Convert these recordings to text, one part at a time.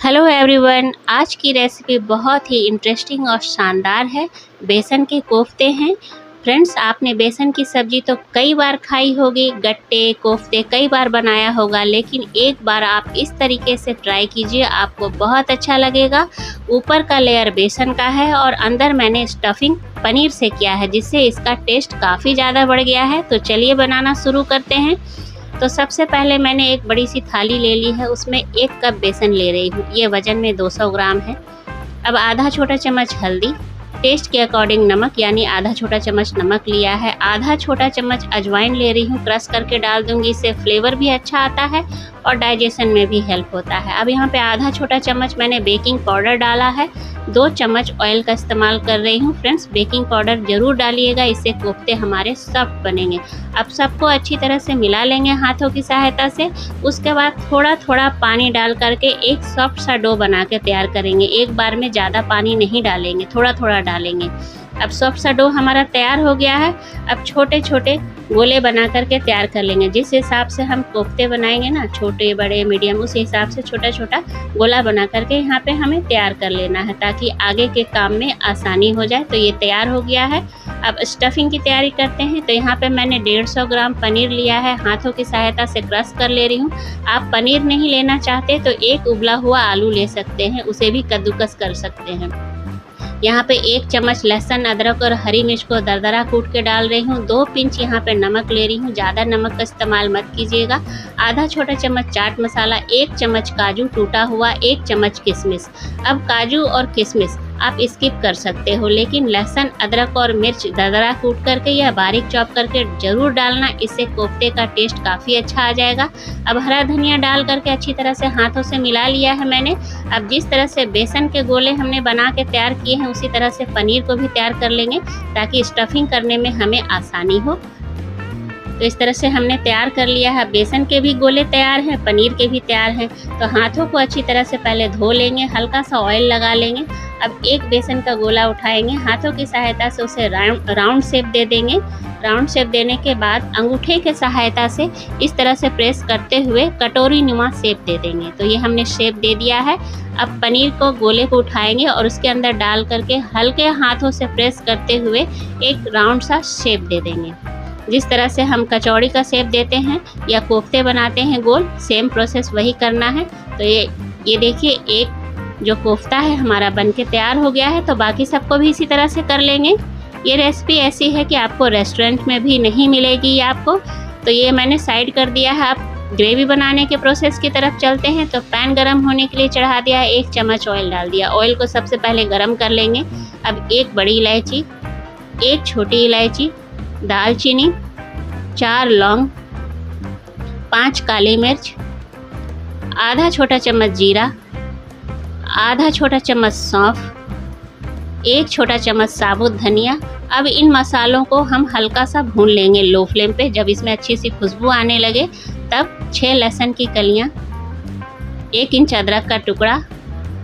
Hello everyone, आज की recipe बहुत ही इंटरेस्टिंग और शानदार है। बेसन के कोफ्ते हैं। फ्रेंड्स, आपने बेसन की सब्ज़ी तो कई बार खाई होगी, गट्टे कोफ्ते कई बार बनाया होगा, लेकिन एक बार आप इस तरीके से ट्राई कीजिए, आपको बहुत अच्छा लगेगा। ऊपर का लेयर बेसन का है और अंदर मैंने स्टफिंग पनीर से किया है, जिससे इसका टेस्ट काफ़ी ज़्यादा बढ़ गया है। तो चलिए बनाना शुरू करते हैं। तो सबसे पहले मैंने एक बड़ी सी थाली ले ली है, उसमें 1 कप बेसन ले रही हूँ। ये वज़न में 200 ग्राम है। अब आधा छोटा चम्मच हल्दी, टेस्ट के अकॉर्डिंग नमक यानी आधा छोटा चम्मच नमक लिया है। आधा छोटा चम्मच अजवाइन ले रही हूँ, क्रश करके डाल दूँगी, इससे फ्लेवर भी अच्छा आता है और डाइजेशन में भी हेल्प होता है। अब यहाँ पे आधा छोटा चम्मच मैंने बेकिंग पाउडर डाला है। 2 चम्मच ऑयल का इस्तेमाल कर रही हूँ। फ्रेंड्स, बेकिंग पाउडर ज़रूर डालिएगा, इससे कोफ्ते हमारे सॉफ्ट बनेंगे। अब सबको अच्छी तरह से मिला लेंगे हाथों की सहायता से। उसके बाद थोड़ा थोड़ा पानी डाल करके एक सॉफ्ट सा डो बना के तैयार करेंगे। एक बार में ज़्यादा पानी नहीं डालेंगे, थोड़ा थोड़ा डालेंगे। अब सॉफ्ट सा डो हमारा तैयार हो गया है। अब छोटे छोटे गोले बना करके तैयार कर लेंगे। जिस हिसाब से हम कोफ्ते बनाएंगे ना, छोटे बड़े मीडियम, उस हिसाब से छोटा छोटा गोला बना करके यहाँ पे हमें तैयार कर लेना है, ताकि आगे के काम में आसानी हो जाए। तो ये तैयार हो गया है। अब स्टफिंग की तैयारी करते हैं। तो यहाँ पे मैंने 150 ग्राम पनीर लिया है, हाथों की सहायता से क्रश कर ले रही हूँ। आप पनीर नहीं लेना चाहते तो एक उबला हुआ आलू ले सकते हैं, उसे भी कद्दूकस कर सकते हैं। यहाँ पे 1 चम्मच लहसुन, अदरक और हरी मिर्च को दरदरा कूट के डाल रही हूँ। 2 पिंच यहाँ पे नमक ले रही हूँ, ज़्यादा नमक का इस्तेमाल मत कीजिएगा। आधा छोटा चम्मच चाट मसाला, 1 चम्मच काजू टूटा हुआ, 1 चम्मच किशमिश। अब काजू और किशमिश आप स्किप कर सकते हो, लेकिन लहसुन, अदरक और मिर्च दरदरा कूट करके या बारीक चॉप करके ज़रूर डालना, इससे कोफ्ते का टेस्ट काफ़ी अच्छा आ जाएगा। अब हरा धनिया डाल करके अच्छी तरह से हाथों से मिला लिया है मैंने। अब जिस तरह से बेसन के गोले हमने बना के तैयार किए हैं, उसी तरह से पनीर को भी तैयार कर लेंगे, ताकि स्टफिंग करने में हमें आसानी हो। तो इस तरह से हमने तैयार कर लिया है। बेसन के भी गोले तैयार हैं, पनीर के भी तैयार हैं। तो हाथों को अच्छी तरह से पहले धो लेंगे, हल्का सा ऑयल लगा लेंगे। अब एक बेसन का गोला उठाएंगे, हाथों की सहायता से उसे राउंड शेप दे देंगे। राउंड शेप देने के बाद अंगूठे के सहायता से इस तरह से प्रेस करते हुए कटोरी नुमा शेप दे देंगे। तो ये हमने शेप दे दिया है। अब पनीर को गोले को उठाएंगे और उसके अंदर डाल करके हल्के हाथों से प्रेस करते हुए एक राउंड सा शेप दे देंगे। जिस तरह से हम कचौड़ी का शेप देते हैं या कोफ्ते बनाते हैं गोल, सेम प्रोसेस वही करना है। तो ये देखिए, एक जो कोफ्ता है हमारा बनके तैयार हो गया है। तो बाकी सबको भी इसी तरह से कर लेंगे। ये रेसिपी ऐसी है कि आपको रेस्टोरेंट में भी नहीं मिलेगी आपको। तो ये मैंने साइड कर दिया है। आप ग्रेवी बनाने के प्रोसेस की तरफ चलते हैं। तो पैन गरम होने के लिए चढ़ा दिया है, 1 चम्मच ऑयल डाल दिया। ऑयल को सबसे पहले गरम कर लेंगे। अब 1 बड़ी इलायची, 1 छोटी इलायची, दालचीनी, 4 लौंग, 5 काली मिर्च, आधा छोटा चम्मच जीरा, आधा छोटा चम्मच सौंफ, 1 छोटा चम्मच साबुत धनिया। अब इन मसालों को हम हल्का सा भून लेंगे लो फ्लेम पे। जब इसमें अच्छी सी खुशबू आने लगे तब 6 लहसुन की कलियां, 1 इंच अदरक का टुकड़ा,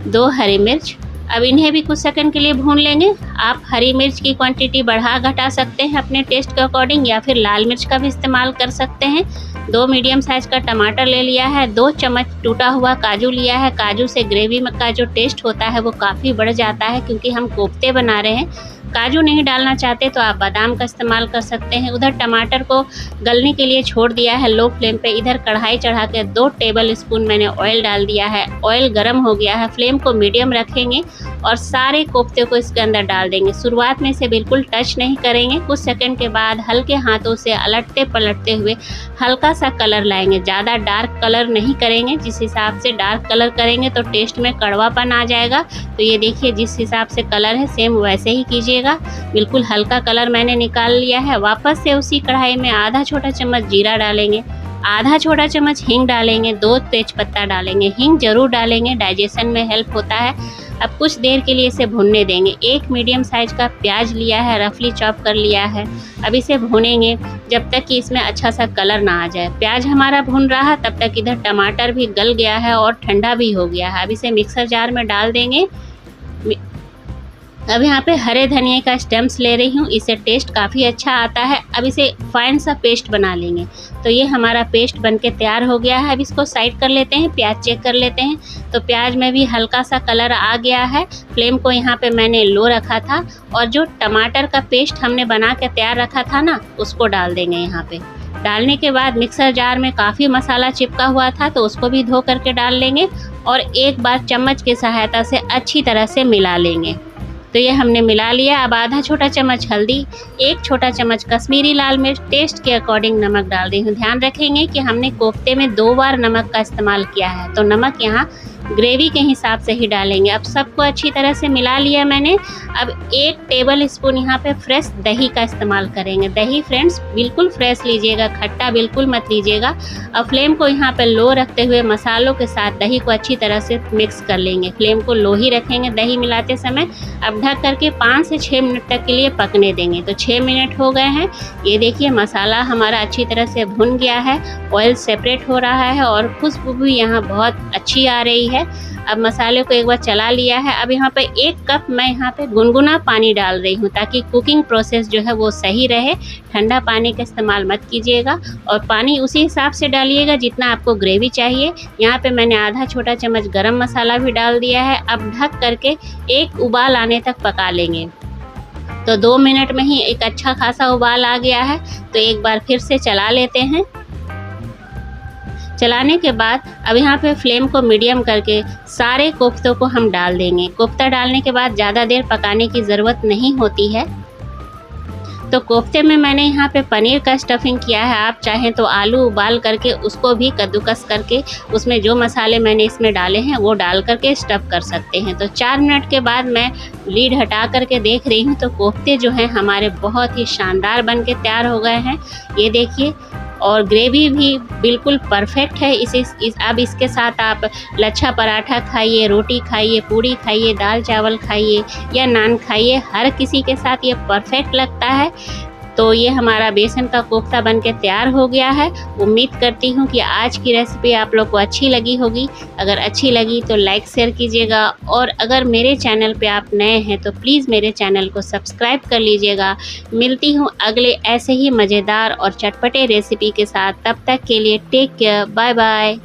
2 हरी मिर्च। अब इन्हें भी कुछ सेकंड के लिए भून लेंगे। आप हरी मिर्च की क्वांटिटी बढ़ा घटा सकते हैं अपने टेस्ट के अकॉर्डिंग, या फिर लाल मिर्च का भी इस्तेमाल कर सकते हैं। 2 मीडियम साइज़ का टमाटर ले लिया है। 2 चम्मच टूटा हुआ काजू लिया है। काजू से ग्रेवी में का जो टेस्ट होता है वो काफ़ी बढ़ जाता है, क्योंकि हम कोफ्ते बना रहे हैं। काजू नहीं डालना चाहते तो आप बादाम का इस्तेमाल कर सकते हैं। उधर टमाटर को गलने के लिए छोड़ दिया है लो फ्लेम पे। इधर कढ़ाई चढ़ा के 2 टेबल स्पून मैंने ऑयल डाल दिया है। ऑयल गर्म हो गया है। फ्लेम को मीडियम रखेंगे और सारे कोफ्ते को इसके अंदर डाल देंगे। शुरुआत में इसे बिल्कुल टच नहीं करेंगे। कुछ सेकंड के बाद हल्के हाथों से अलटते पलटते हुए हल्का सा कलर लाएंगे। ज़्यादा डार्क कलर नहीं करेंगे। जिस हिसाब से डार्क कलर करेंगे तो टेस्ट में कड़वापन आ जाएगा। तो ये देखिए, जिस हिसाब से कलर है सेम वैसे ही कीजिएगा। बिल्कुल हल्का कलर मैंने निकाल लिया है। वापस से उसी कढ़ाई में आधा छोटा चम्मच जीरा डालेंगे, आधा छोटा चम्मच हींग डालेंगे, 2 तेजपत्ता डालेंगे। हींग जरूर डालेंगे, डाइजेशन में हेल्प होता है। अब कुछ देर के लिए इसे भूनने देंगे। 1 मीडियम साइज का प्याज लिया है, रफली चॉप कर लिया है। अब इसे भूनेंगे जब तक कि इसमें अच्छा सा कलर ना आ जाए। प्याज हमारा भून रहा है, तब तक इधर टमाटर भी गल गया है और ठंडा भी हो गया है। अब इसे मिक्सर जार में डाल देंगे। अब यहाँ पे हरे धनिए का स्टेम्स ले रही हूँ, इससे टेस्ट काफ़ी अच्छा आता है। अब इसे फाइन सा पेस्ट बना लेंगे। तो ये हमारा पेस्ट बनके तैयार हो गया है। अब इसको साइड कर लेते हैं, प्याज चेक कर लेते हैं। तो प्याज में भी हल्का सा कलर आ गया है। फ्लेम को यहाँ पे मैंने लो रखा था और जो टमाटर का पेस्ट हमने बना के तैयार रखा था ना, उसको डाल देंगे यहाँ पे। डालने के बाद मिक्सर जार में काफ़ी मसाला चिपका हुआ था, तो उसको भी धो करके डाल लेंगे और एक बार चम्मच की सहायता से अच्छी तरह से मिला लेंगे। तो ये हमने मिला लिया। अब आधा छोटा चम्मच हल्दी, 1 छोटा चम्मच कश्मीरी लाल मिर्च, टेस्ट के अकॉर्डिंग नमक डाल रही हूँ। ध्यान रखेंगे कि हमने कोफ्ते में 2 बार नमक का इस्तेमाल किया है, तो नमक यहाँ ग्रेवी के हिसाब से ही डालेंगे। अब सबको अच्छी तरह से मिला लिया मैंने। अब 1 टेबल स्पून यहाँ पे फ्रेश दही का इस्तेमाल करेंगे। दही फ्रेंड्स बिल्कुल फ्रेश लीजिएगा, खट्टा बिल्कुल मत लीजिएगा। अब फ्लेम को यहाँ पे लो रखते हुए मसालों के साथ दही को अच्छी तरह से मिक्स कर लेंगे। फ्लेम को लो ही रखेंगे दही मिलाते समय। अब ढक करके 5 से 6 मिनट तक के लिए पकने देंगे। तो 6 मिनट हो गए हैं। ये देखिए मसाला हमारा अच्छी तरह से भुन गया है, ऑयल सेपरेट हो रहा है और खुशबू भी यहाँ बहुत अच्छी आ रही है। अब मसाले को एक बार चला लिया है। अब यहाँ पे 1 कप मैं यहाँ पे गुनगुना पानी डाल रही हूँ, ताकि कुकिंग प्रोसेस जो है वो सही रहे। ठंडा पानी का इस्तेमाल मत कीजिएगा और पानी उसी हिसाब से डालिएगा जितना आपको ग्रेवी चाहिए। यहाँ पे मैंने आधा छोटा चम्मच गरम मसाला भी डाल दिया है। अब ढक करके 1 उबाल आने तक पका लेंगे। तो 2 मिनट में ही एक अच्छा खासा उबाल आ गया है। तो एक बार फिर से चला लेते हैं। चलाने के बाद अब यहाँ पे फ्लेम को मीडियम करके सारे कोफ्तों को हम डाल देंगे। कोफ्ता डालने के बाद ज़्यादा देर पकाने की ज़रूरत नहीं होती है। तो कोफ्ते में मैंने यहाँ पे पनीर का स्टफिंग किया है। आप चाहें तो आलू उबाल करके उसको भी कद्दूकस करके उसमें जो मसाले मैंने इसमें डाले हैं वो डाल करके स्टफ़ कर सकते हैं। तो 4 मिनट के बाद मैं लीड हटा करके देख रही हूँ, तो कोफ्ते जो हैं हमारे बहुत ही शानदार बन के तैयार हो गए हैं। ये देखिए, और ग्रेवी भी बिल्कुल परफेक्ट है। अब इसके साथ आप लच्छा पराठा खाइए, रोटी खाइए, पूड़ी खाइए, दाल चावल खाइए या नान खाइए, हर किसी के साथ ये परफेक्ट लगता है। तो ये हमारा बेसन का कोफ्ता बनके तैयार हो गया है। उम्मीद करती हूँ कि आज की रेसिपी आप लोग को अच्छी लगी होगी। अगर अच्छी लगी तो लाइक शेयर कीजिएगा और अगर मेरे चैनल पे आप नए हैं तो प्लीज़ मेरे चैनल को सब्सक्राइब कर लीजिएगा। मिलती हूँ अगले ऐसे ही मज़ेदार और चटपटे रेसिपी के साथ। तब तक के लिए टेक केयर, बाय बाय।